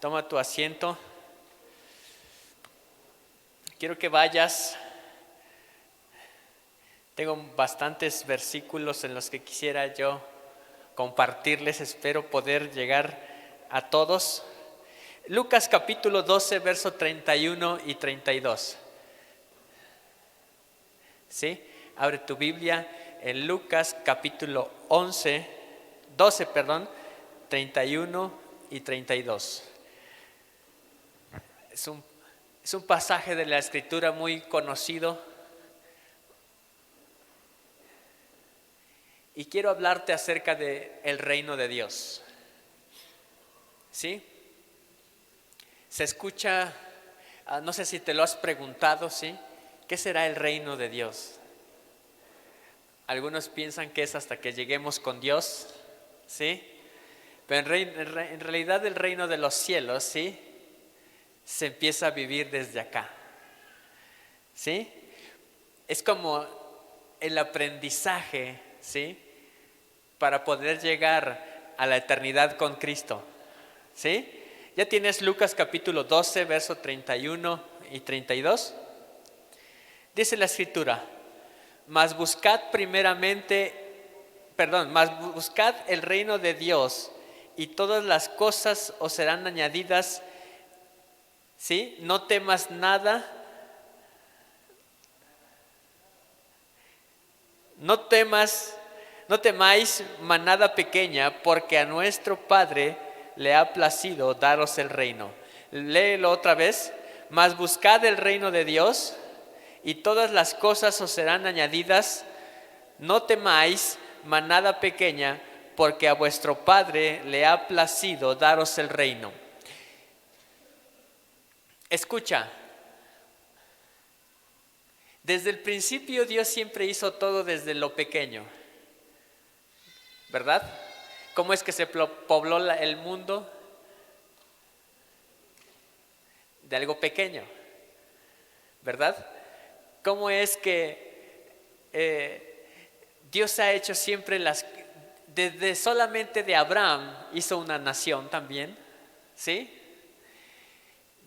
Toma tu asiento. Quiero que vayas. Tengo bastantes versículos en los que quisiera yo compartirles. Espero poder llegar a todos. Lucas capítulo 12, verso 31 y 32. ¿Sí? Abre tu Biblia en Lucas capítulo 12, 31 y 32. Es un pasaje de la Escritura muy conocido. Y quiero hablarte acerca del reino de Dios. ¿Sí? Se escucha, no sé si te lo has preguntado, ¿sí? ¿Qué será el reino de Dios? Algunos piensan que es hasta que lleguemos con Dios, ¿sí? Pero en realidad el reino de los cielos, ¿sí? Se empieza a vivir desde acá, ¿sí? Es como el aprendizaje, ¿sí? Para poder llegar a la eternidad con Cristo, ¿sí? ¿Ya tienes Lucas capítulo 12, verso 31 y 32? Dice la Escritura: mas buscad el reino de Dios y todas las cosas os serán añadidas, ¿sí? No temas nada, no temáis manada pequeña, porque a nuestro Padre le ha placido daros el reino. Léelo otra vez. Mas buscad el reino de Dios y todas las cosas os serán añadidas. No temáis manada pequeña, porque a vuestro Padre le ha placido daros el reino. Escucha. Desde el principio Dios siempre hizo todo desde lo pequeño, ¿verdad? ¿Cómo es que se pobló el mundo? De algo pequeño, ¿verdad? ¿Cómo es que Dios ha hecho siempre desde solamente de Abraham hizo una nación también, ¿sí?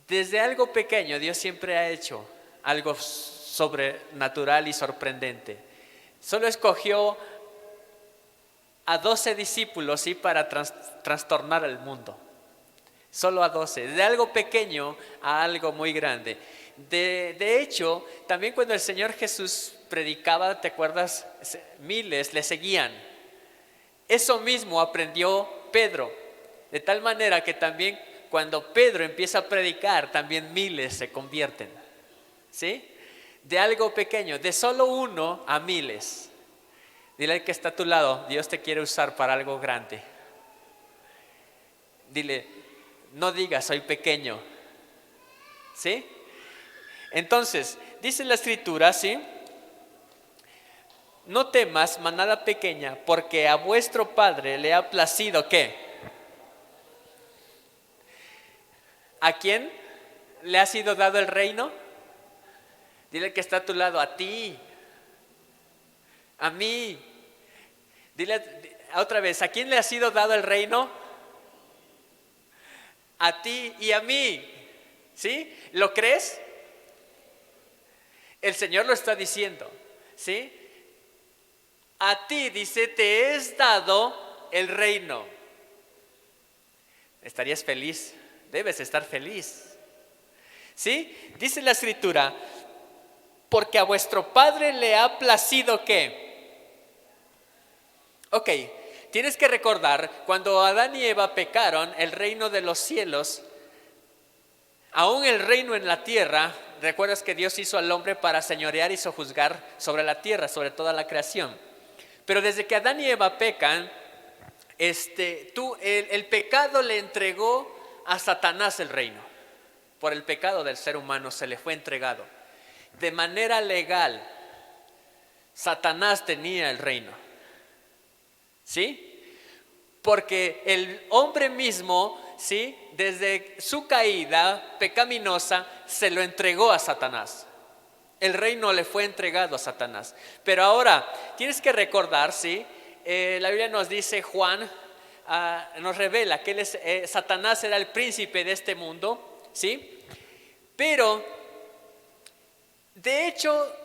Desde algo pequeño Dios siempre ha hecho algo sobrenatural y sorprendente. Solo escogió a 12 discípulos, ¿sí? Para trastornar el mundo. Solo a 12, de algo pequeño a algo muy grande. De hecho, también cuando el Señor Jesús predicaba, ¿te acuerdas? Miles le seguían. Eso mismo aprendió Pedro, de tal manera que también cuando Pedro empieza a predicar, también miles se convierten, ¿sí? De algo pequeño, de solo uno a miles. Dile al que está a tu lado: Dios te quiere usar para algo grande. Dile: no digas soy pequeño, ¿sí? Entonces, dice la Escritura, ¿sí? No temas, manada pequeña, porque a vuestro Padre le ha placido, ¿qué? ¿A quién le ha sido dado el reino? Dile que está a tu lado: a ti, a mí. Dile otra vez: ¿a quién le ha sido dado el reino? A ti y a mí, ¿sí? ¿Lo crees? El Señor lo está diciendo, ¿sí? A ti, dice, te es dado el reino. ¿Estarías feliz? Debes estar feliz, ¿sí? Dice la Escritura: porque a vuestro Padre le ha placido, ¿qué? Ok, tienes que recordar, cuando Adán y Eva pecaron, el reino de los cielos, aún el reino en la tierra, recuerdas que Dios hizo al hombre para señorear y sojuzgar sobre la tierra, sobre toda la creación. Pero desde que Adán y Eva pecan, el pecado le entregó a Satanás el reino. Por el pecado del ser humano se le fue entregado. De manera legal, Satanás tenía el reino, ¿sí? Porque el hombre mismo, ¿sí? Desde su caída pecaminosa se lo entregó a Satanás. El reino le fue entregado a Satanás. Pero ahora tienes que recordar, ¿sí? La Biblia nos dice, Juan nos revela que Satanás era el príncipe de este mundo, ¿sí? Pero, de hecho,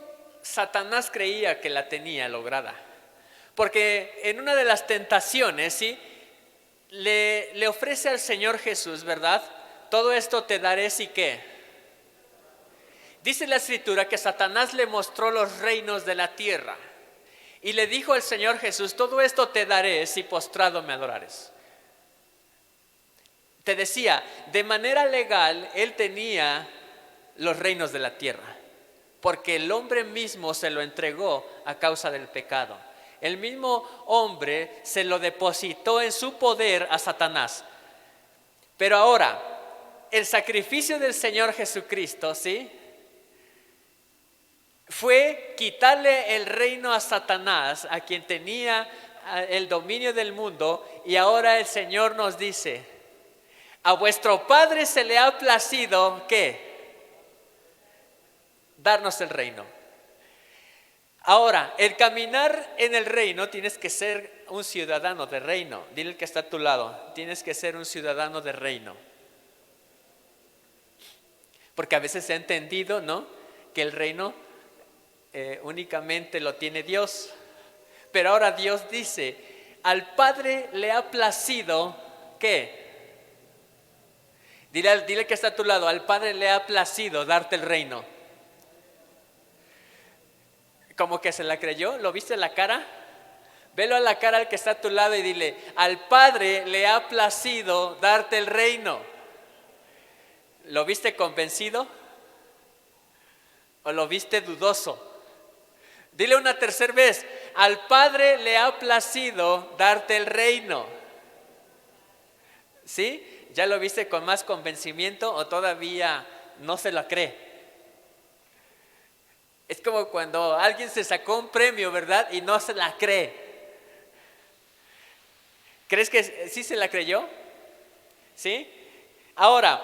Satanás creía que la tenía lograda. Porque en una de las tentaciones, ¿sí? Le ofrece al Señor Jesús, ¿verdad? Todo esto te daré si qué. Dice la Escritura que Satanás le mostró los reinos de la tierra. Y le dijo al Señor Jesús, todo esto te daré si postrado me adorares. Te decía, de manera legal, él tenía los reinos de la tierra. Porque el hombre mismo se lo entregó a causa del pecado. El mismo hombre se lo depositó en su poder a Satanás. Pero ahora, el sacrificio del Señor Jesucristo, ¿sí? Fue quitarle el reino a Satanás, a quien tenía el dominio del mundo. Y ahora el Señor nos dice, a vuestro Padre se le ha placido, ¿qué? Darnos el reino. Ahora, el caminar en el reino, tienes que ser un ciudadano de reino. Dile al que está a tu lado, tienes que ser un ciudadano de reino. Porque a veces he entendido, ¿no?, que el reino únicamente lo tiene Dios. Pero ahora Dios dice, al Padre le ha placido, ¿qué? Dile que está a tu lado, al Padre le ha placido darte el reino. ¿Cómo que se la creyó? ¿Lo viste en la cara? Velo a la cara al que está a tu lado y dile, al Padre le ha placido darte el reino. ¿Lo viste convencido? ¿O lo viste dudoso? Dile una tercera vez, al Padre le ha placido darte el reino. ¿Sí? ¿Ya lo viste con más convencimiento o todavía no se la cree? Es como cuando alguien se sacó un premio, ¿verdad? Y no se la cree. ¿Crees que sí se la creyó? ¿Sí? Ahora,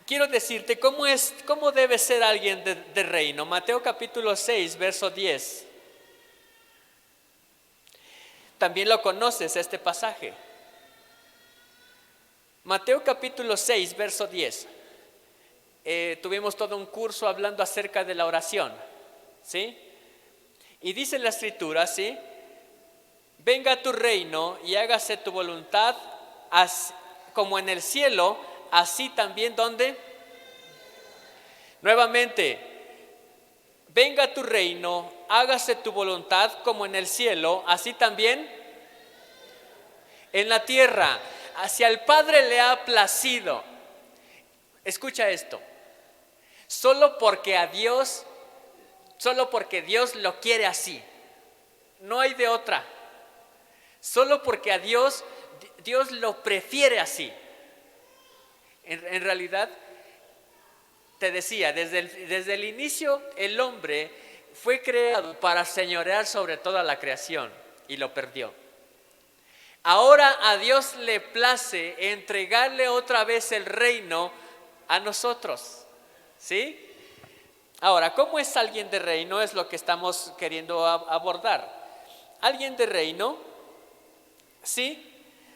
quiero decirte cómo debe ser alguien de reino. Mateo capítulo 6, verso 10. También lo conoces este pasaje. Mateo capítulo 6, verso 10. Tuvimos todo un curso hablando acerca de la oración, ¿sí? Y dice la Escritura, ¿sí? Venga tu reino y hágase tu voluntad, como en el cielo, así también, ¿dónde? Nuevamente, venga tu reino, hágase tu voluntad, como en el cielo, así también en la tierra. Hacia el Padre le ha placido. Escucha esto. Solo porque Dios lo quiere así. No hay de otra. Solo porque a Dios lo prefiere así. En realidad, te decía, desde el inicio el hombre fue creado para señorear sobre toda la creación y lo perdió. Ahora a Dios le place entregarle otra vez el reino a nosotros, ¿sí? Ahora, ¿cómo es alguien de reino? Es lo que estamos queriendo abordar. Alguien de reino, ¿sí?,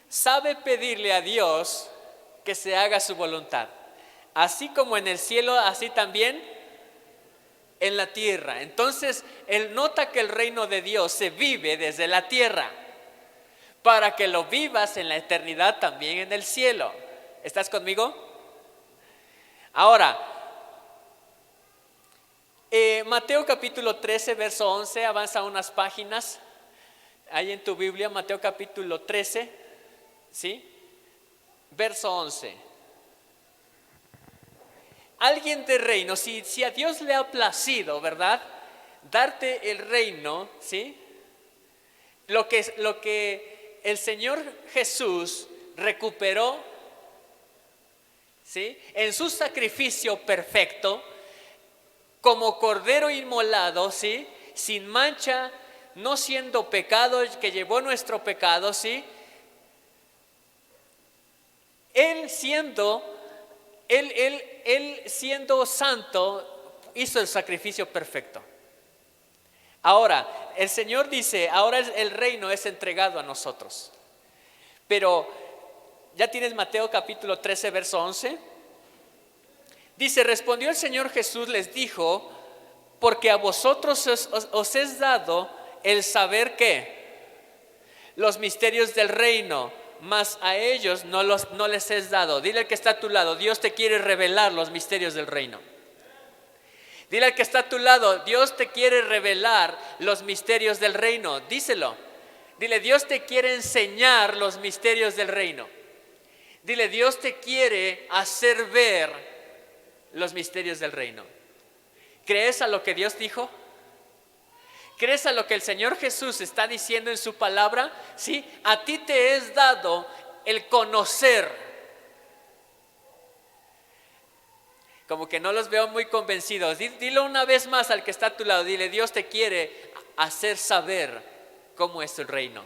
sabe pedirle a Dios que se haga su voluntad. Así como en el cielo, así también en la tierra. Entonces, él nota que el reino de Dios se vive desde la tierra, para que lo vivas en la eternidad también en el cielo. ¿Estás conmigo? Ahora, Mateo capítulo 13, verso 11, avanza unas páginas. Ahí en tu Biblia, Mateo capítulo 13, ¿sí? Verso 11. Alguien de reino, si a Dios le ha placido, ¿verdad?, darte el reino, ¿sí?, lo que el Señor Jesús recuperó, ¿sí?, en su sacrificio perfecto, como cordero inmolado, ¿sí?, sin mancha, no siendo pecado, que llevó nuestro pecado, ¿sí?, Él siendo santo, hizo el sacrificio perfecto. Ahora, el Señor dice, ahora el reino es entregado a nosotros. Pero, ¿ya tienes Mateo capítulo 13, verso 11? Dice, respondió el Señor Jesús, les dijo, porque a vosotros os es dado el saber ¿qué? Los misterios del reino, mas a ellos no les es dado. Dile al que está a tu lado, Dios te quiere revelar los misterios del reino. Dile al que está a tu lado, Dios te quiere revelar los misterios del reino. Díselo. Dile, Dios te quiere enseñar los misterios del reino. Dile, Dios te quiere hacer ver los misterios del reino. ¿Crees a lo que Dios dijo? ¿Crees a lo que el Señor Jesús está diciendo en su palabra? Sí, a ti te es dado el conocer. Como que no los veo muy convencidos. Dilo una vez más al que está a tu lado. Dile, Dios te quiere hacer saber cómo es el reino.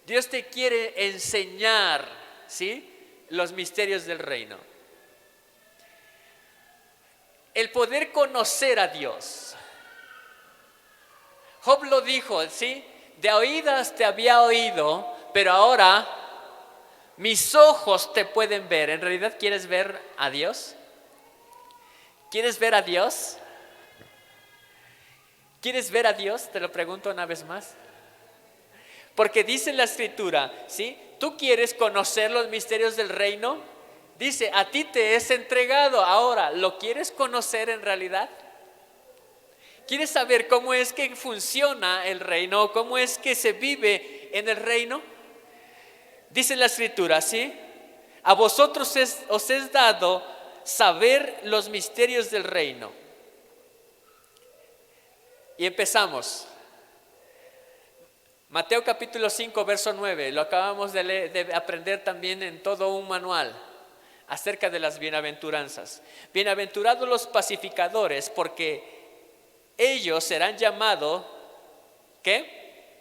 Dios te quiere enseñar, ¿sí?, los misterios del reino. El poder conocer a Dios. Job lo dijo, ¿sí? De oídas te había oído, pero ahora mis ojos te pueden ver. ¿En realidad quieres ver a Dios? ¿Quieres ver a Dios? ¿Quieres ver a Dios? Te lo pregunto una vez más. Porque dice la Escritura, ¿sí? ¿Tú quieres conocer los misterios del reino? Dice, a ti te es entregado. Ahora, ¿lo quieres conocer en realidad? ¿Quieres saber cómo es que funciona el reino? ¿Cómo es que se vive en el reino? Dice la Escritura, ¿sí? A vosotros os es dado saber los misterios del reino. Y empezamos. Mateo capítulo 5, verso 9. Lo acabamos de aprender también en todo un manual acerca de las bienaventuranzas. Bienaventurados los pacificadores, porque ellos serán llamados, ¿qué?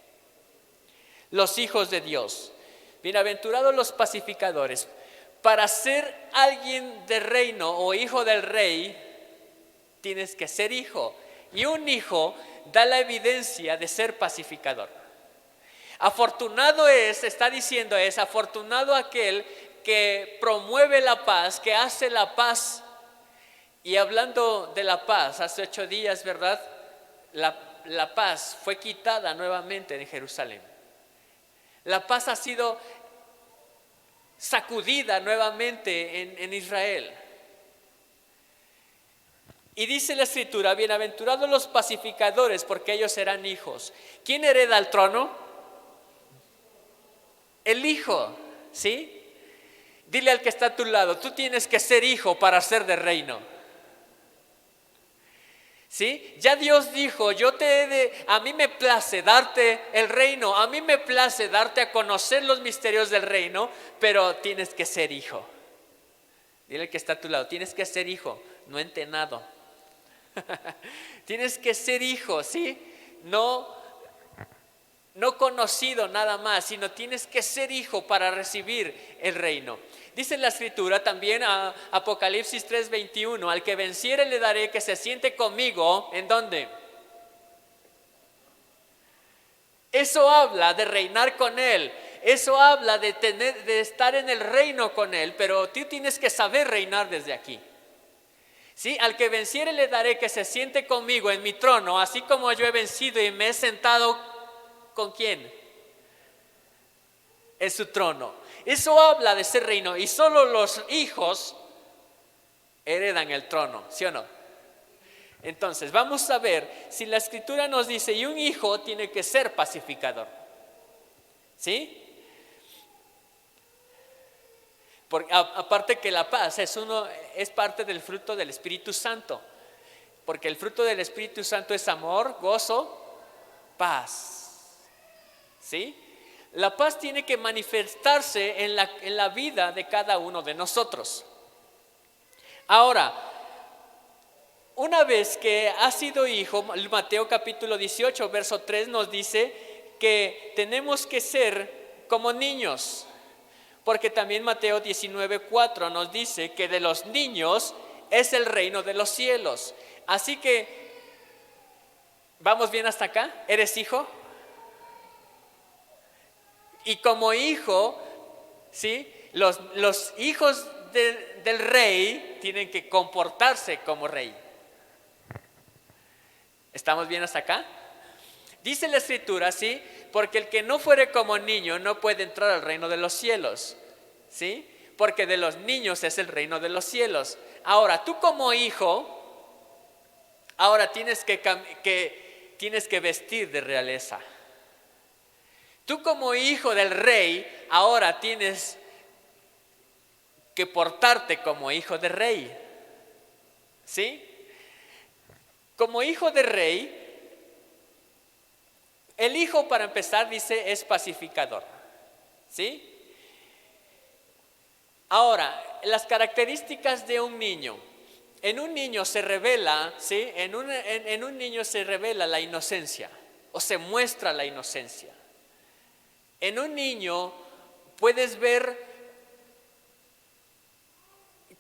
Los hijos de Dios. Bienaventurados los pacificadores. Para ser alguien del reino o hijo del rey, tienes que ser hijo. Y un hijo da la evidencia de ser pacificador. Afortunado está diciendo afortunado aquel que promueve la paz, que hace la paz. Y hablando de la paz, hace 8 días, ¿verdad? La paz fue quitada nuevamente en Jerusalén. La paz ha sido sacudida nuevamente en Israel. Y dice la Escritura, bienaventurados los pacificadores, porque ellos serán hijos. ¿Quién hereda el trono? El hijo, ¿sí? Dile al que está a tu lado, tú tienes que ser hijo para ser de reino. ¿Sí? Ya Dios dijo, a mí me place darte el reino, a mí me place darte a conocer los misterios del reino, pero tienes que ser hijo. Dile al que está a tu lado, tienes que ser hijo, no entenado. Tienes que ser hijo, ¿sí? No conocido nada más, sino tienes que ser hijo para recibir el reino. Dice la Escritura también a Apocalipsis 3:21, al que venciere le daré que se siente conmigo, ¿en dónde? Eso habla de reinar con Él, eso habla de estar en el reino con Él, pero tú tienes que saber reinar desde aquí. ¿Sí? Al que venciere le daré que se siente conmigo en mi trono, así como yo he vencido y me he sentado, ¿con quién? En su trono. Eso habla de ese reino y solo los hijos heredan el trono, ¿sí o no? Entonces vamos a ver si la Escritura nos dice, y un hijo tiene que ser pacificador, ¿sí? Porque aparte que la paz es parte del fruto del Espíritu Santo, porque el fruto del Espíritu Santo es amor, gozo, paz, ¿sí? La paz tiene que manifestarse en la vida de cada uno de nosotros. Ahora, una vez que ha sido hijo, Mateo capítulo 18, verso 3 nos dice que tenemos que ser como niños. Porque también Mateo 19:4 nos dice que de los niños es el reino de los cielos. Así que ¿Vamos bien hasta acá? ¿Eres hijo? Y como hijo, ¿sí? Los hijos del rey tienen que comportarse como rey. ¿Estamos bien hasta acá? Dice la escritura, ¿sí? Porque el que no fuere como niño no puede entrar al reino de los cielos, ¿sí? Porque de los niños es el reino de los cielos. Ahora, tú como hijo, ahora tienes que vestir de realeza. Tú como hijo del rey, ahora tienes que portarte como hijo de rey, ¿sí? Como hijo de rey, el hijo, para empezar, dice, es pacificador, ¿sí? Ahora, las características de un niño. En un niño se revela, ¿sí? En un niño se revela la inocencia, o se muestra la inocencia. En un niño puedes ver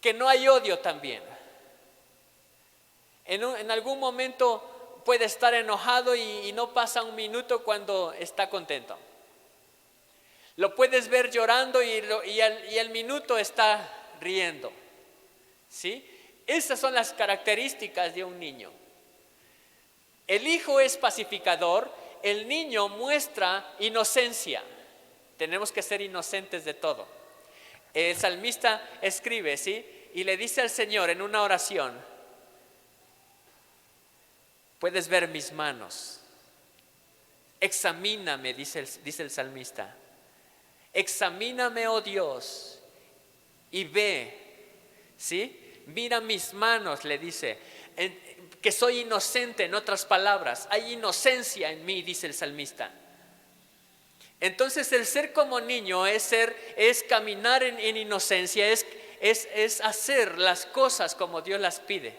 que no hay odio también. En algún momento puede estar enojado y no pasa un minuto cuando está contento. Lo puedes ver llorando y al minuto está riendo, ¿sí? Esas son las características de un niño. El hijo es pacificador, el niño muestra inocencia. Tenemos que ser inocentes de todo. El salmista escribe, ¿sí? Y le dice al Señor en una oración: puedes ver mis manos, examíname, dice el salmista. Examíname, oh Dios, y ve, ¿sí? Mira mis manos, le dice, que soy inocente. En otras palabras, hay inocencia en mí, dice el salmista. Entonces el ser como niño es caminar en inocencia, es hacer las cosas como Dios las pide,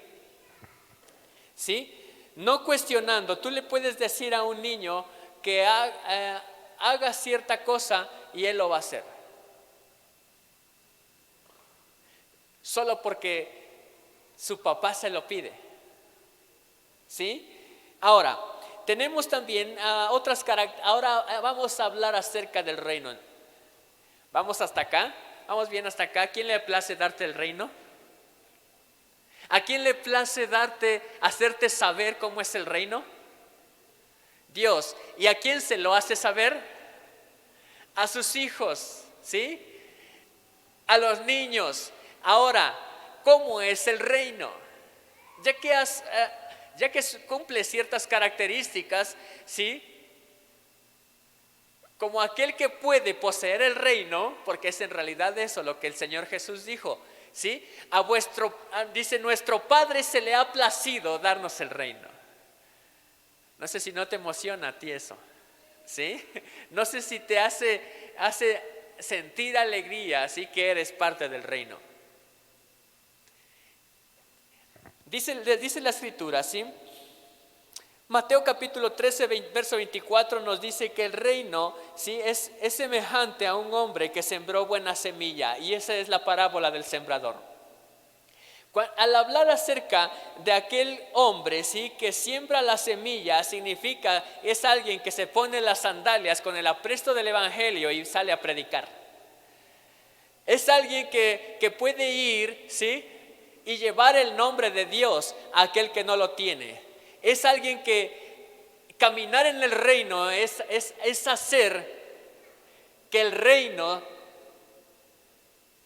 ¿sí? No cuestionando. Tú le puedes decir a un niño que haga cierta cosa y él lo va a hacer, solo porque su papá se lo pide, ¿sí? Ahora, tenemos también otras características. Ahora vamos a hablar acerca del reino. ¿Vamos hasta acá? ¿Vamos bien hasta acá? ¿A quién le place darte el reino? ¿A quién le place hacerte saber cómo es el reino? Dios. ¿Y a quién se lo hace saber? A sus hijos, ¿sí? A los niños. Ahora, ¿cómo es el reino? Ya que cumple ciertas características, ¿sí? Como aquel que puede poseer el reino, porque es en realidad eso lo que el Señor Jesús dijo, ¿sí? Dice, nuestro Padre se le ha placido darnos el reino. No sé si no te emociona a ti eso, ¿sí? No sé si te hace sentir alegría, ¿sí? Que eres parte del reino. Dice la escritura, ¿sí? Mateo capítulo 13, verso 24 nos dice que el reino, ¿sí? es semejante a un hombre que sembró buena semilla, y esa es la parábola del sembrador. Al hablar acerca de aquel hombre, ¿sí? Que siembra la semilla, significa es alguien que se pone las sandalias con el apresto del evangelio y sale a predicar. Es alguien que puede ir, ¿sí? Y llevar el nombre de Dios a aquel que no lo tiene. Es alguien que caminar en el reino es hacer que el reino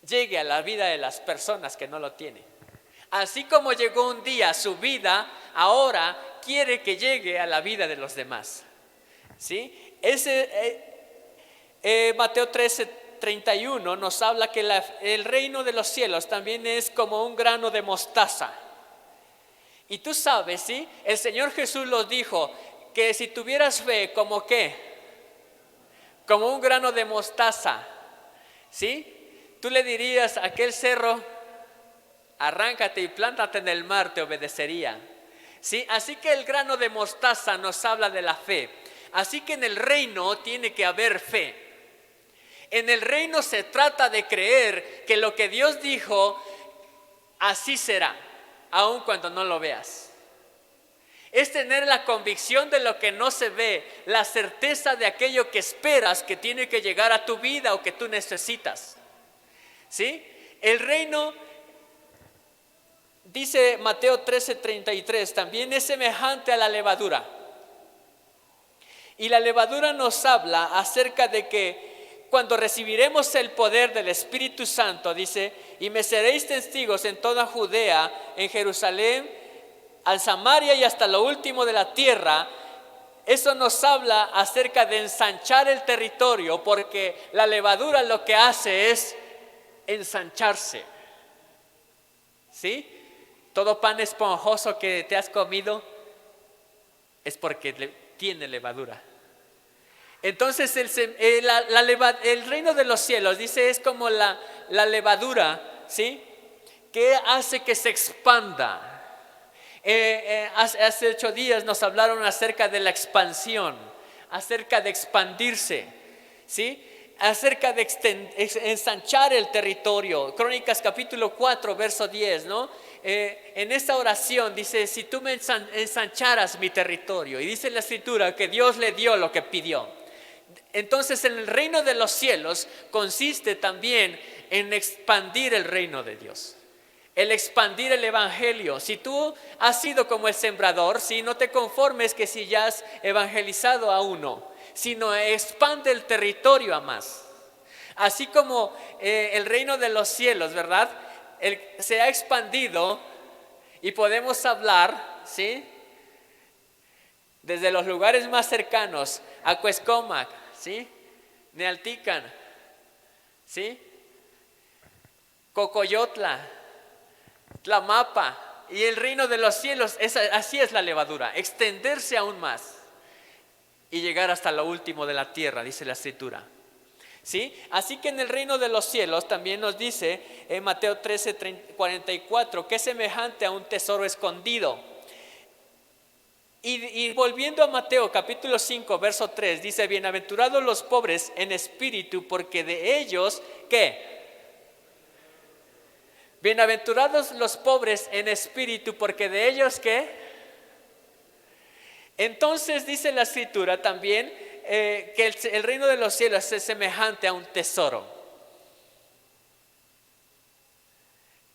llegue a la vida de las personas que no lo tienen. Así como llegó un día a su vida, ahora quiere que llegue a la vida de los demás, ¿sí? Mateo 13:31 nos habla que el reino de los cielos también es como un grano de mostaza. Y tú sabes, ¿sí? El Señor Jesús los dijo que si tuvieras fe, ¿como qué? Como un grano de mostaza, ¿sí? Tú le dirías a aquel cerro: arráncate y plántate en el mar, te obedecería, ¿sí? Así que el grano de mostaza nos habla de la fe. Así que en el reino tiene que haber fe. En el reino se trata de creer que lo que Dios dijo, así será, aun cuando no lo veas. Es tener la convicción de lo que no se ve, la certeza de aquello que esperas que tiene que llegar a tu vida o que tú necesitas. ¿Sí? El reino, dice Mateo 13:33, también es semejante a la levadura. Y la levadura nos habla acerca de que cuando recibiremos el poder del Espíritu Santo, dice, y me seréis testigos en toda Judea, en Jerusalén, al Samaria y hasta lo último de la tierra. Eso nos habla acerca de ensanchar el territorio, porque la levadura lo que hace es ensancharse. ¿Sí? Todo pan esponjoso que te has comido es porque tiene levadura. Entonces el reino de los cielos, dice, es como la levadura, ¿sí? Que hace que se expanda. Hace 8 días nos hablaron acerca de la expansión, acerca de expandirse, ¿sí? Acerca de ensanchar el territorio. Crónicas capítulo 4 verso 10, ¿no? En esta oración dice, si tú me ensancharas mi territorio, y dice la escritura que Dios le dio lo que pidió. Entonces en el reino de los cielos consiste también en expandir el reino de Dios, el expandir el evangelio. Si tú has sido como el sembrador, si no te conformes que si ya has evangelizado a uno, sino expande el territorio a más. Así como el reino de los cielos, ¿verdad? Se ha expandido y podemos hablar, ¿sí? Desde los lugares más cercanos a Cuescomac, ¿sí? Nealtican, ¿sí? Cocoyotla, Tlamapa, y el reino de los cielos, así es la levadura, extenderse aún más y llegar hasta lo último de la tierra, dice la escritura. ¿Sí? Así que en el reino de los cielos también nos dice en Mateo 13:44 que es semejante a un tesoro escondido. Y volviendo a Mateo capítulo 5 verso 3, dice, bienaventurados los pobres en espíritu, porque de ellos, ¿qué? Bienaventurados los pobres en espíritu, porque de ellos, ¿qué? Entonces dice la escritura también que el reino de los cielos es semejante a un tesoro.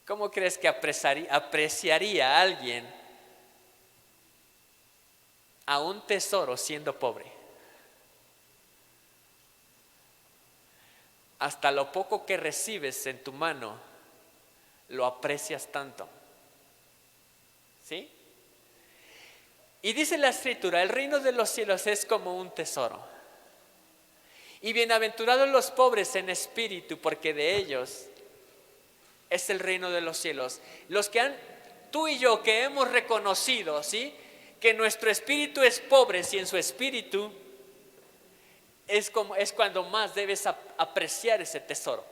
¿Cómo crees que apreciaría a alguien a un tesoro siendo pobre? Hasta lo poco que recibes en tu mano lo aprecias tanto. ¿Sí? Y dice la escritura, el reino de los cielos es como un tesoro. Y bienaventurados los pobres en espíritu, porque de ellos es el reino de los cielos. Los que tú y yo que hemos reconocido, ¿sí?, que nuestro espíritu es pobre, si en su espíritu es cuando más debes apreciar ese tesoro.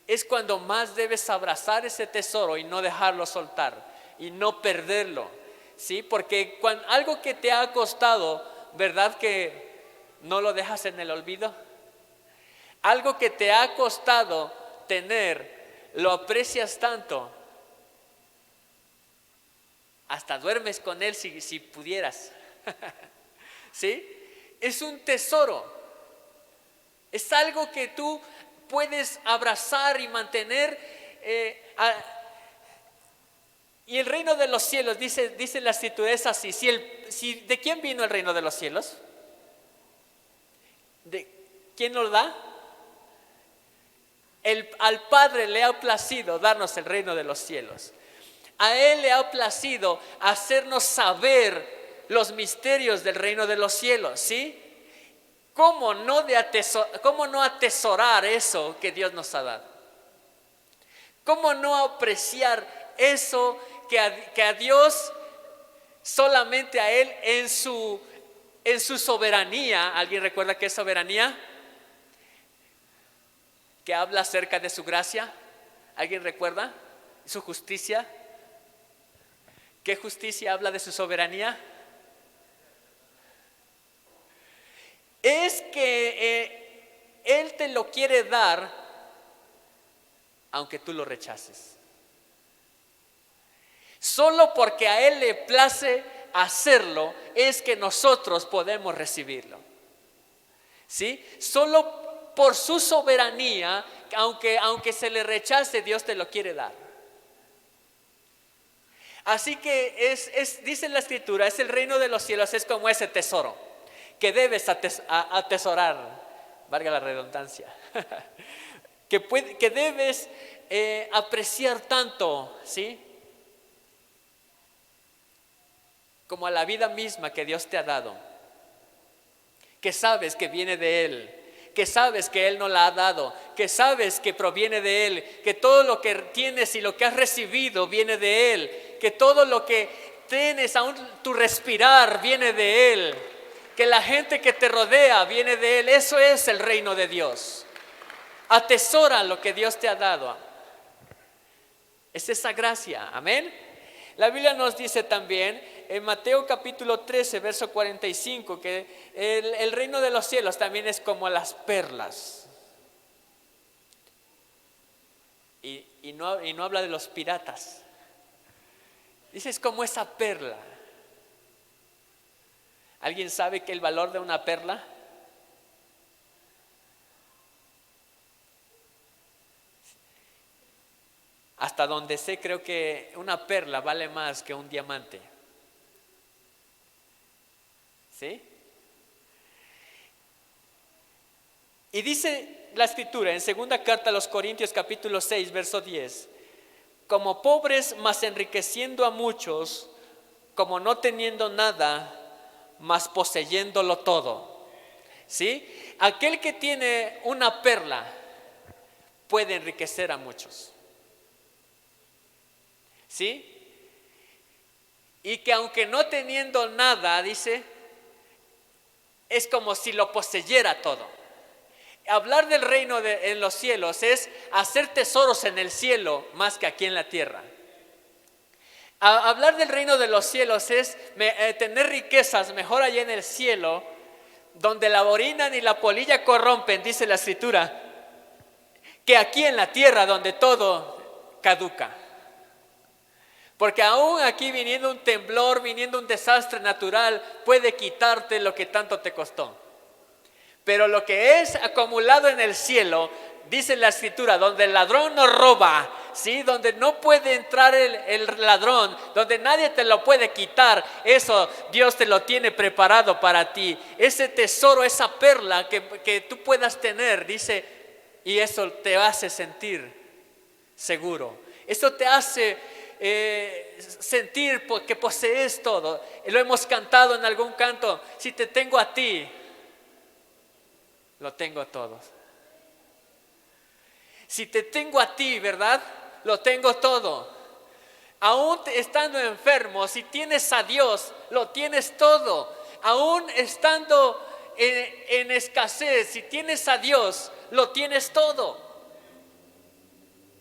Es cuando más debes abrazar ese tesoro y no dejarlo soltar y no perderlo, ¿sí? Porque algo que te ha costado, ¿verdad que no lo dejas en el olvido? Algo que te ha costado tener, lo aprecias tanto, hasta duermes con él si pudieras. ¿Sí? Es un tesoro. Es algo que tú puedes abrazar y mantener. Y el reino de los cielos, dice la escritura, es así. ¿De quién vino el reino de los cielos? ¿De quién nos da? Al Padre le ha placido darnos el reino de los cielos. A Él le ha placido hacernos saber los misterios del reino de los cielos, ¿sí? ¿Cómo no atesorar eso que Dios nos ha dado? ¿Cómo no apreciar eso que a Dios, solamente a Él en su soberanía? ¿Alguien recuerda qué es soberanía? Que habla acerca de su gracia. ¿Alguien recuerda? Su justicia. ¿Qué justicia habla de su soberanía? Es que Él te lo quiere dar aunque tú lo rechaces. Solo porque a Él le place hacerlo es que nosotros podemos recibirlo. ¿Sí? Solo por su soberanía, aunque se le rechace, Dios te lo quiere dar. Así que dice la Escritura, es el reino de los cielos, es como ese tesoro que debes atesorar, valga la redundancia, que debes apreciar tanto, ¿sí? Como a la vida misma que Dios te ha dado, que sabes que viene de Él, que sabes que Él no la ha dado, que sabes que proviene de Él, que todo lo que tienes y lo que has recibido viene de Él, que todo lo que tienes, aún tu respirar, viene de Él, que la gente que te rodea viene de Él. Eso es el reino de Dios. Atesora lo que Dios te ha dado. Es esa gracia, amén. La Biblia nos dice también en Mateo capítulo 13, verso 45, que el reino de los cielos también es como las perlas. Y no habla de los piratas. Dice, es como esa perla. ¿Alguien sabe que el valor de una perla? Hasta donde sé, creo que una perla vale más que un diamante. ¿Sí? Y dice la Escritura en segunda carta a los Corintios capítulo 6, verso 10, como pobres, mas enriqueciendo a muchos, como no teniendo nada, mas poseyéndolo todo. ¿Sí? Aquel que tiene una perla puede enriquecer a muchos. ¿Sí? Y que aunque no teniendo nada, dice, es como si lo poseyera todo. Hablar del reino en los cielos es hacer tesoros en el cielo más que aquí en la tierra. Hablar del reino de los cielos es tener riquezas mejor allá en el cielo, donde la orina ni la polilla corrompen, dice la Escritura, que aquí en la tierra donde todo caduca. Porque aún aquí viniendo un temblor, viniendo un desastre natural, puede quitarte lo que tanto te costó. Pero lo que es acumulado en el cielo, dice la Escritura, donde el ladrón no roba, ¿sí? Donde no puede entrar el ladrón, donde nadie te lo puede quitar, eso Dios te lo tiene preparado para ti. Ese tesoro, esa perla que tú puedas tener, dice, y eso te hace sentir seguro. Eso te hace sentir que posees todo. Lo hemos cantado en algún canto, si te tengo a ti, lo tengo todo. Si te tengo a ti, ¿verdad? Lo tengo todo. Aún estando enfermo, si tienes a Dios, lo tienes todo. Aún estando en escasez, si tienes a Dios, lo tienes todo.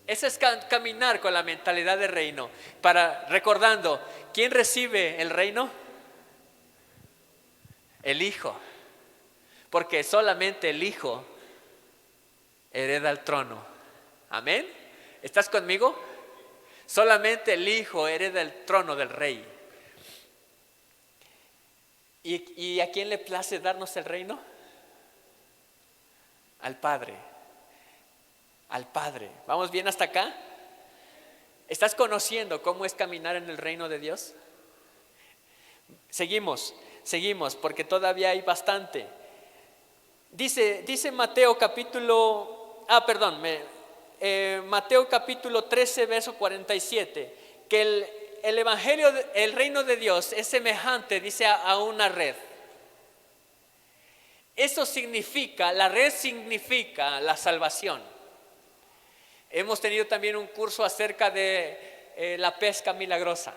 Ese es caminar con la mentalidad de reino. Recordando, ¿quién recibe el reino? El Hijo. Porque solamente el Hijo hereda el trono. Amén. ¿Estás conmigo? Solamente el Hijo hereda el trono del Rey. ¿Y a quién le place darnos el reino? Al Padre. Al Padre. ¿Vamos bien hasta acá? ¿Estás conociendo cómo es caminar en el reino de Dios? Seguimos porque todavía hay bastante. Dice Mateo capítulo, Mateo capítulo 13, verso 47, que el evangelio, el reino de Dios es semejante, dice, a una red. Eso significa, la red significa la salvación. Hemos tenido también un curso acerca de la pesca milagrosa,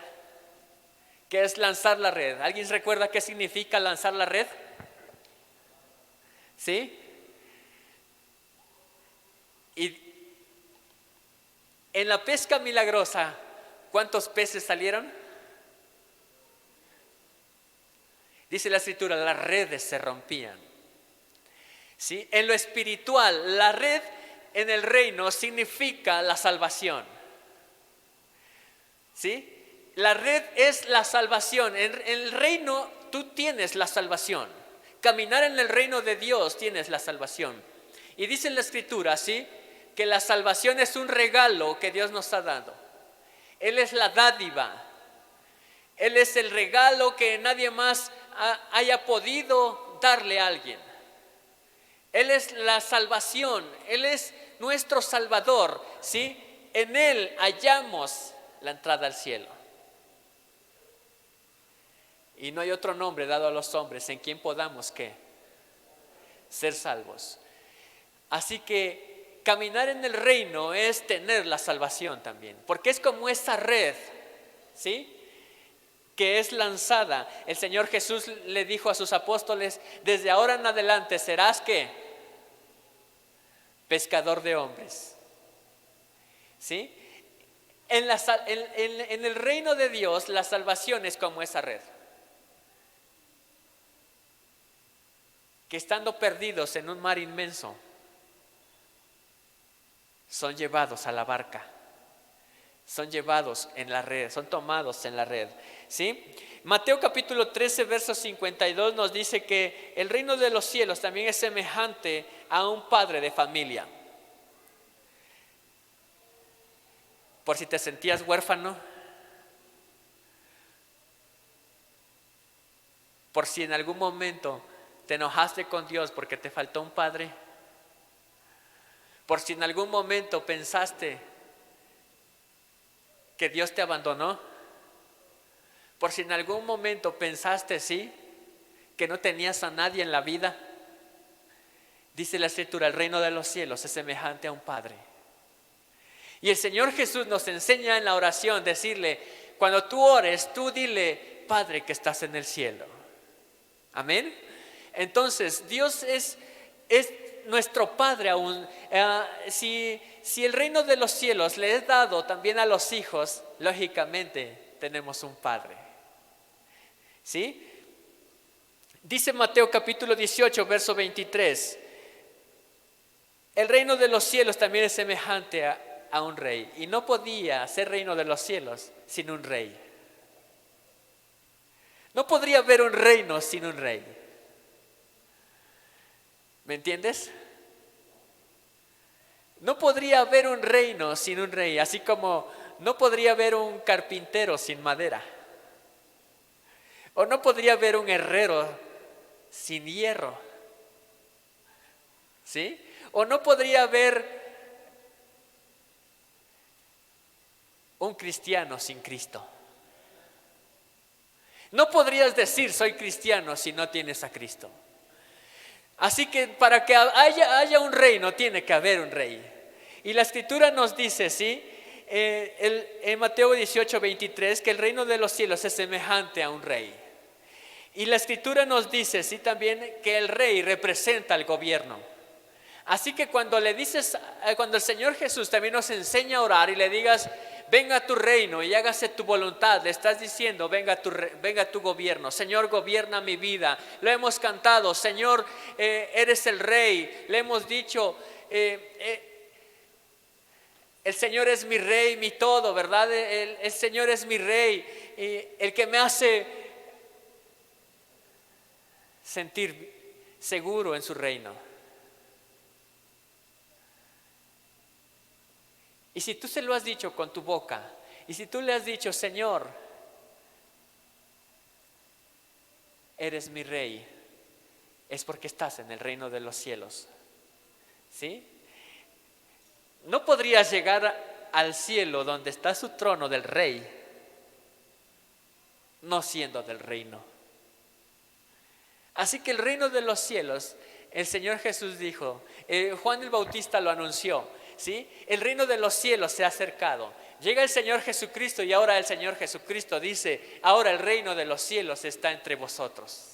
que es lanzar la red. ¿Alguien recuerda qué significa lanzar la red? ¿Sí? Y en la pesca milagrosa, ¿cuántos peces salieron? Dice la Escritura, las redes se rompían. ¿Sí? En lo espiritual, la red en el reino significa la salvación. ¿Sí? La red es la salvación. En el reino tú tienes la salvación. Caminar en el reino de Dios tienes la salvación. Y dice la Escritura, ¿sí?, que la salvación es un regalo que Dios nos ha dado. Él es la dádiva. Él es el regalo que nadie más haya podido darle a alguien. Él es la salvación. Él es nuestro Salvador, ¿sí? En Él hallamos la entrada al cielo. Y no hay otro nombre dado a los hombres en quien podamos ¿qué? Ser salvos. Así que caminar en el reino es tener la salvación también, porque es como esa red, ¿sí?, que es lanzada. El Señor Jesús le dijo a sus apóstoles: desde ahora en adelante serás ¿qué? Pescador de hombres. ¿Sí? En el reino de Dios la salvación es como esa red, que estando perdidos en un mar inmenso son llevados a la barca, son llevados en la red, son tomados en la red. ¿Sí? Mateo capítulo 13 verso 52 nos dice que el reino de los cielos también es semejante a un padre de familia. Por si te sentías huérfano, por si en algún momento te enojaste con Dios porque te faltó un padre, por si en algún momento pensaste que Dios te abandonó, por si en algún momento pensaste, sí, que no tenías a nadie en la vida, dice la Escritura: el reino de los cielos es semejante a un padre. Y el Señor Jesús nos enseña en la oración decirle: cuando tú ores, tú dile: Padre que estás en el cielo. Amén. Entonces Dios es nuestro Padre aún. Si el reino de los cielos le es dado también a los hijos, lógicamente tenemos un Padre. ¿Sí? Dice Mateo capítulo 18 verso 23: el reino de los cielos también es semejante a un rey, y no podía ser reino de los cielos sin un rey. No podría haber un reino sin un rey. ¿Me entiendes? No podría haber un reino sin un rey, así como no podría haber un carpintero sin madera, o no podría haber un herrero sin hierro, ¿sí? O no podría haber un cristiano sin Cristo. No podrías decir soy cristiano si no tienes a Cristo. Así que para que haya un reino tiene que haber un rey. Y la Escritura nos dice, ¿sí?, en Mateo 18, 23, que el reino de los cielos es semejante a un rey. Y la Escritura nos dice, sí, también que el rey representa al gobierno. Así que cuando le dices, cuando el Señor Jesús también nos enseña a orar y le digas: venga tu reino y hágase tu voluntad, le estás diciendo: venga tu gobierno. Señor, gobierna mi vida. Lo hemos cantado: Señor, eres el rey. Le hemos dicho: el Señor es mi rey, mi todo, ¿verdad? El Señor es mi rey, el que me hace sentir seguro en su reino. Y si tú se lo has dicho con tu boca, y si tú le has dicho: Señor, eres mi rey, es porque estás en el reino de los cielos. ¿Sí? No podrías llegar al cielo donde está su trono del rey, no siendo del reino. Así que el reino de los cielos, el Señor Jesús dijo, Juan el Bautista lo anunció, ¿sí? El reino de los cielos se ha acercado. Llega el Señor Jesucristo y ahora el Señor Jesucristo dice: ahora el reino de los cielos está entre vosotros.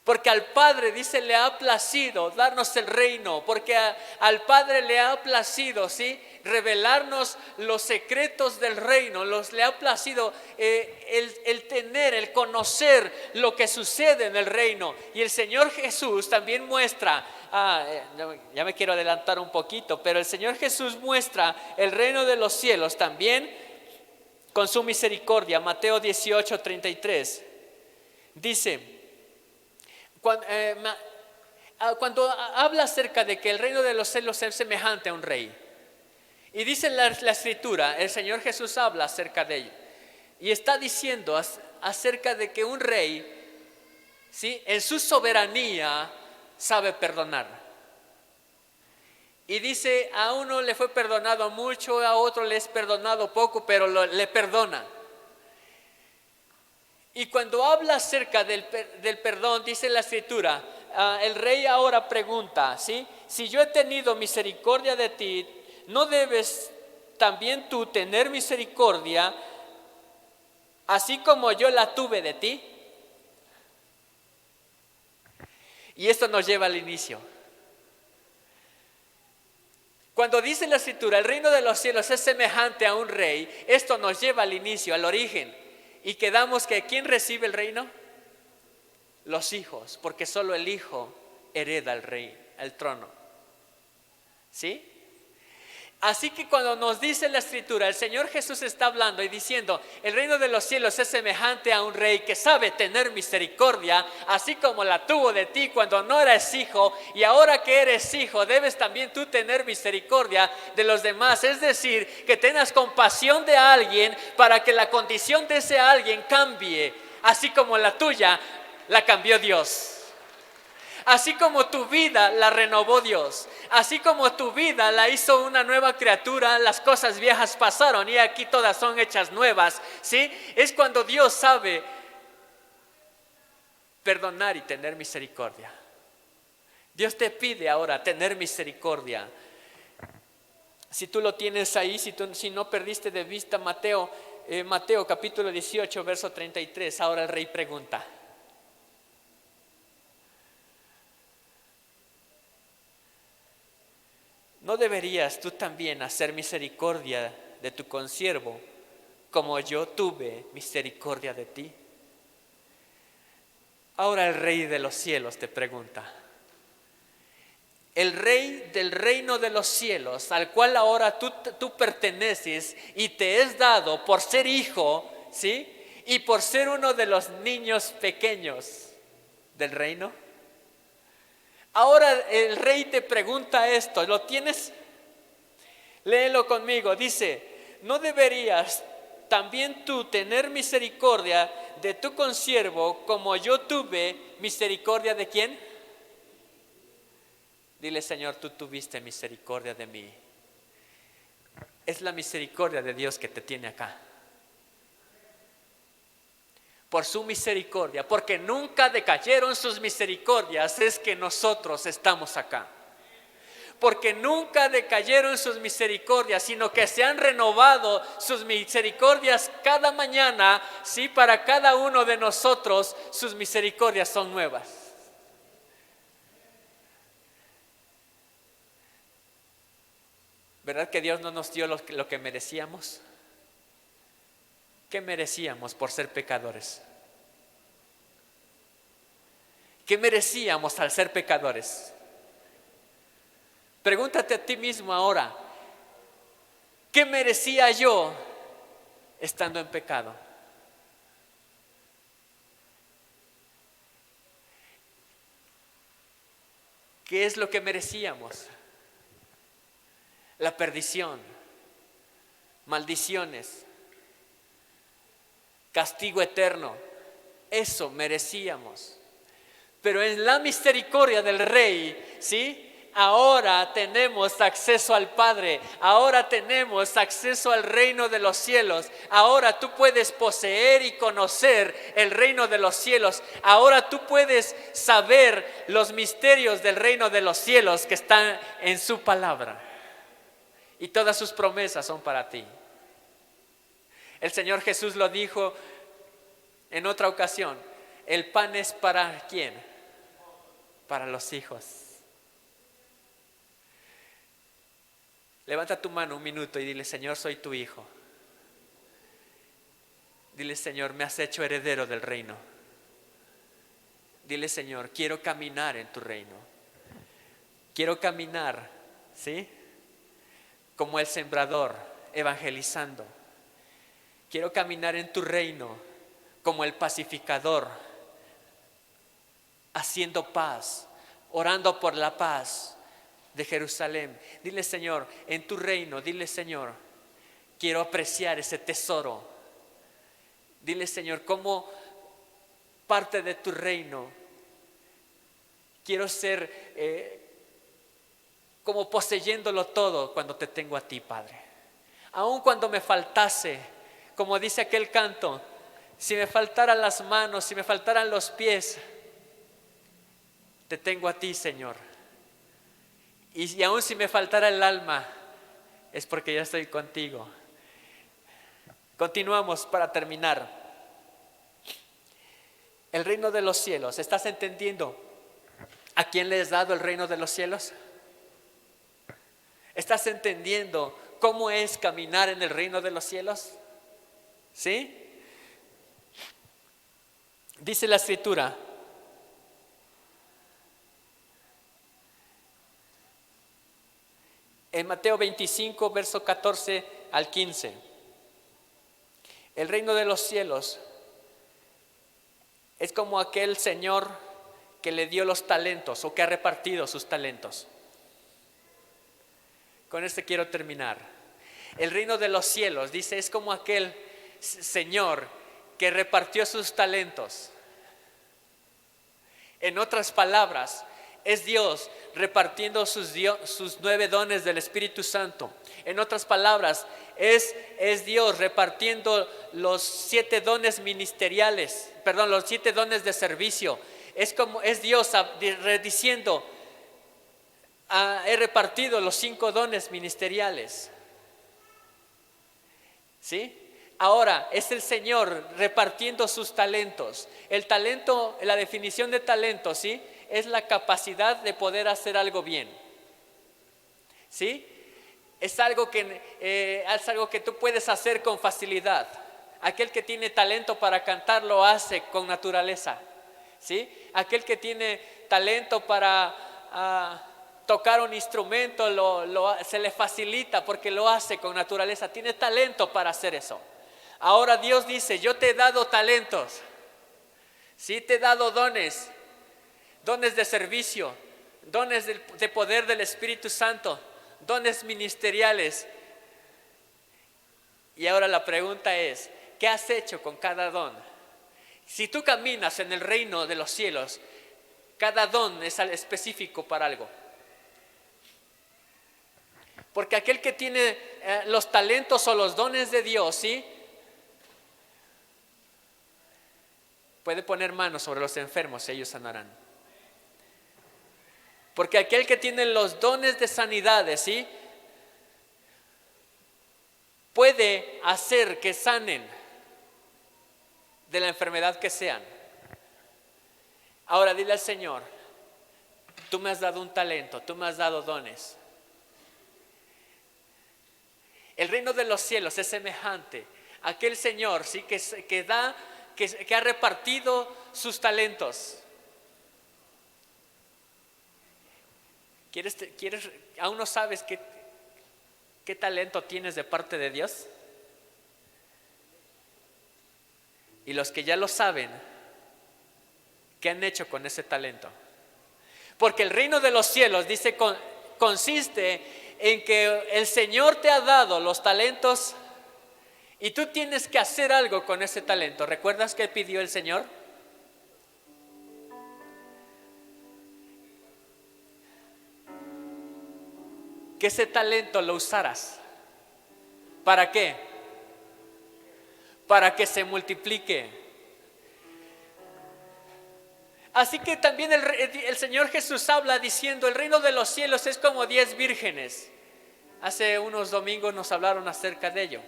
Porque al Padre, dice, le ha placido darnos el reino. Porque al Padre le ha placido, ¿sí?, revelarnos los secretos del reino, le ha placido el conocer lo que sucede en el reino. Y el Señor Jesús también muestra, ya me quiero adelantar un poquito, pero el Señor Jesús muestra el reino de los cielos también con su misericordia. Mateo 18:33 dice, cuando habla acerca de que el reino de los cielos es semejante a un rey, y dice la escritura, el Señor Jesús habla acerca de ello, y está diciendo acerca de que un rey, ¿sí?, en su soberanía sabe perdonar. Y dice, a uno le fue perdonado mucho, a otro le es perdonado poco, pero le perdona. Y cuando habla acerca del perdón, dice la escritura, el rey ahora pregunta, ¿sí?, si yo he tenido misericordia de ti, ¿no debes también tú tener misericordia, así como yo la tuve de ti? Y esto nos lleva al inicio. Cuando dice la escritura, el reino de los cielos es semejante a un rey, esto nos lleva al inicio, al origen. Y quedamos que ¿quién recibe el reino? Los hijos, porque solo el hijo hereda el trono. ¿Sí? Así que cuando nos dice la escritura, el Señor Jesús está hablando y diciendo, el reino de los cielos es semejante a un rey que sabe tener misericordia, así como la tuvo de ti cuando no eras hijo, y ahora que eres hijo, debes también tú tener misericordia de los demás. Es decir, que tengas compasión de alguien para que la condición de ese alguien cambie, así como la tuya la cambió Dios. Así como tu vida la renovó Dios, así como tu vida la hizo una nueva criatura, las cosas viejas pasaron y aquí todas son hechas nuevas, ¿sí? Es cuando Dios sabe perdonar y tener misericordia. Dios te pide ahora tener misericordia. Si tú lo tienes ahí, si no perdiste de vista Mateo capítulo 18, verso 33, ahora el rey pregunta. ¿No deberías tú también hacer misericordia de tu consiervo, como yo tuve misericordia de ti? Ahora el rey de los cielos te pregunta. El rey del reino de los cielos, al cual ahora tú perteneces y te es dado por ser hijo, ¿sí?, y por ser uno de los niños pequeños del reino. Ahora el rey te pregunta esto, ¿lo tienes? Léelo conmigo, dice, ¿no deberías también tú tener misericordia de tu consiervo como yo tuve misericordia de quién? Dile, Señor, tú tuviste misericordia de mí. Es la misericordia de Dios que te tiene acá. Por su misericordia, porque nunca decayeron sus misericordias, es que nosotros estamos acá. Porque nunca decayeron sus misericordias, sino que se han renovado sus misericordias cada mañana, sí, para cada uno de nosotros sus misericordias son nuevas. ¿Verdad que Dios no nos dio lo que merecíamos? ¿Qué merecíamos por ser pecadores? ¿Qué merecíamos al ser pecadores? Pregúntate a ti mismo ahora, ¿qué merecía yo estando en pecado? ¿Qué es lo que merecíamos? La perdición, maldiciones, castigo eterno, eso merecíamos. Pero en la misericordia del Rey, ¿sí?, ahora tenemos acceso al Padre, ahora tenemos acceso al reino de los cielos, ahora tú puedes poseer y conocer el reino de los cielos, ahora tú puedes saber los misterios del reino de los cielos que están en su palabra. Y todas sus promesas son para ti. El Señor Jesús lo dijo en otra ocasión, el pan es para ¿quién? Para los hijos. Levanta tu mano un minuto y dile: Señor, soy tu hijo. Dile: Señor, me has hecho heredero del reino. Dile: Señor, quiero caminar en tu reino. Quiero caminar, ¿sí?, como el sembrador, evangelizando. Quiero caminar en tu reino como el pacificador, haciendo paz, orando por la paz de Jerusalén. Dile: Señor, en tu reino, dile: Señor, quiero apreciar ese tesoro. Dile: Señor, como parte de tu reino, quiero ser como poseyéndolo todo cuando te tengo a ti, Padre. Aun cuando me faltase, como dice aquel canto, si me faltaran las manos, si me faltaran los pies, te tengo a ti, Señor. Y aun si me faltara el alma, es porque ya estoy contigo. Continuamos para terminar. El reino de los cielos. ¿Estás entendiendo a quién le has dado el reino de los cielos? ¿Estás entendiendo cómo es caminar en el reino de los cielos? ¿Sí? Dice la Escritura: en Mateo 25, verso 14 al 15. El reino de los cielos es como aquel Señor que le dio los talentos o que ha repartido sus talentos. Con este quiero terminar. El reino de los cielos, dice, es como aquel Señor que repartió sus talentos. En otras palabras, es Dios repartiendo sus 9 dones del Espíritu Santo. En otras palabras, es Dios repartiendo los 7 dones ministeriales, los 7 dones de servicio. Es Dios diciendo: he repartido los 5 dones ministeriales. ¿Sí? Ahora es el Señor repartiendo sus talentos. El talento, la definición de talento, ¿sí?, es la capacidad de poder hacer algo bien. ¿Sí? Es algo que tú puedes hacer con facilidad. Aquel que tiene talento para cantar lo hace con naturaleza. ¿Sí? Aquel que tiene talento para tocar un instrumento se le facilita porque lo hace con naturaleza. Tiene talento para hacer eso. Ahora Dios dice: yo te he dado talentos. Sí, te he dado dones de servicio, dones de poder del Espíritu Santo, dones ministeriales. Y ahora la pregunta es: ¿qué has hecho con cada don? Si tú caminas en el reino de los cielos, cada don es específico para algo. Porque aquel que tiene los talentos o los dones de Dios, ¿sí?, puede poner manos sobre los enfermos y ellos sanarán. Porque aquel que tiene los dones de sanidades, ¿sí?, puede hacer que sanen de la enfermedad que sean. Ahora dile al Señor: tú me has dado un talento, tú me has dado dones. El reino de los cielos es semejante a aquel Señor, ¿sí?, que ha repartido sus talentos. ¿Quieres, aún no sabes qué talento tienes de parte de Dios? Y los que ya lo saben, ¿qué han hecho con ese talento? Porque el reino de los cielos, dice, consiste en que el Señor te ha dado los talentos y tú tienes que hacer algo con ese talento. ¿Recuerdas qué pidió el Señor? Que ese talento lo usaras. ¿Para qué? Para que se multiplique. Así que también el Señor Jesús habla diciendo: el reino de los cielos es como 10 vírgenes. Hace unos domingos nos hablaron acerca de ello.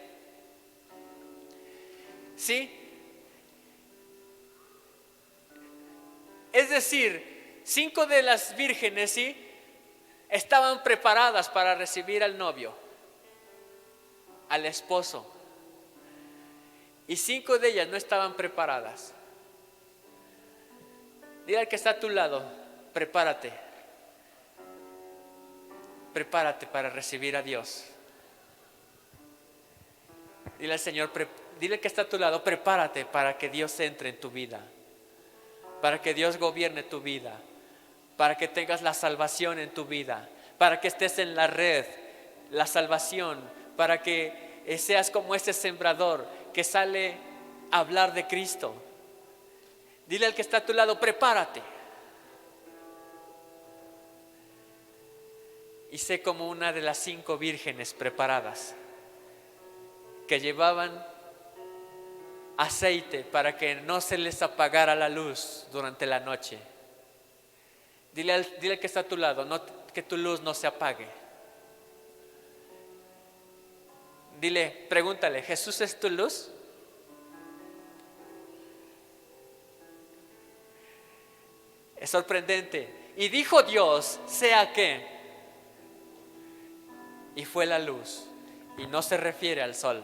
¿Sí? Es decir, 5 de las vírgenes, ¿sí?, estaban preparadas para recibir al novio. al esposo. Y 5 de ellas no estaban preparadas. Dile al que está a tu lado, prepárate. Prepárate para recibir a Dios. Dile al Señor, dile al que está a tu lado, prepárate para que Dios entre en tu vida. Para que Dios gobierne tu vida. Para que tengas la salvación en tu vida. Para que estés en la red, la salvación. Para que seas como ese sembrador que sale a hablar de Cristo. Dile al que está a tu lado, prepárate. Y sé como una de las 5 vírgenes preparadas que llevaban aceite para que no se les apagara la luz durante la noche. Dile al que está a tu lado, que tu luz no se apague. Dile, pregúntale, ¿Jesús es tu luz? Es sorprendente. Y dijo Dios, sea que. Y fue la luz. Y no se refiere al sol,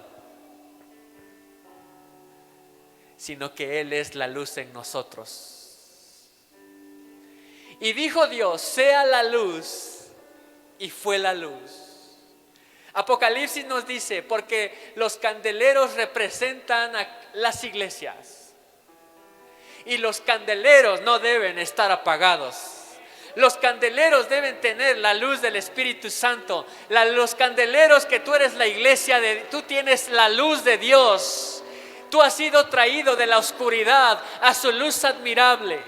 sino que Él es la luz en nosotros. Y dijo Dios, sea la luz. Y fue la luz. Apocalipsis nos dice, porque los candeleros representan a las iglesias. Y los candeleros no deben estar apagados. Los candeleros deben tener la luz del Espíritu Santo. Los candeleros que tú eres la iglesia, tú tienes la luz de Dios. Tú has sido traído de la oscuridad a su luz admirable.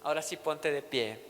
Ahora sí ponte de pie.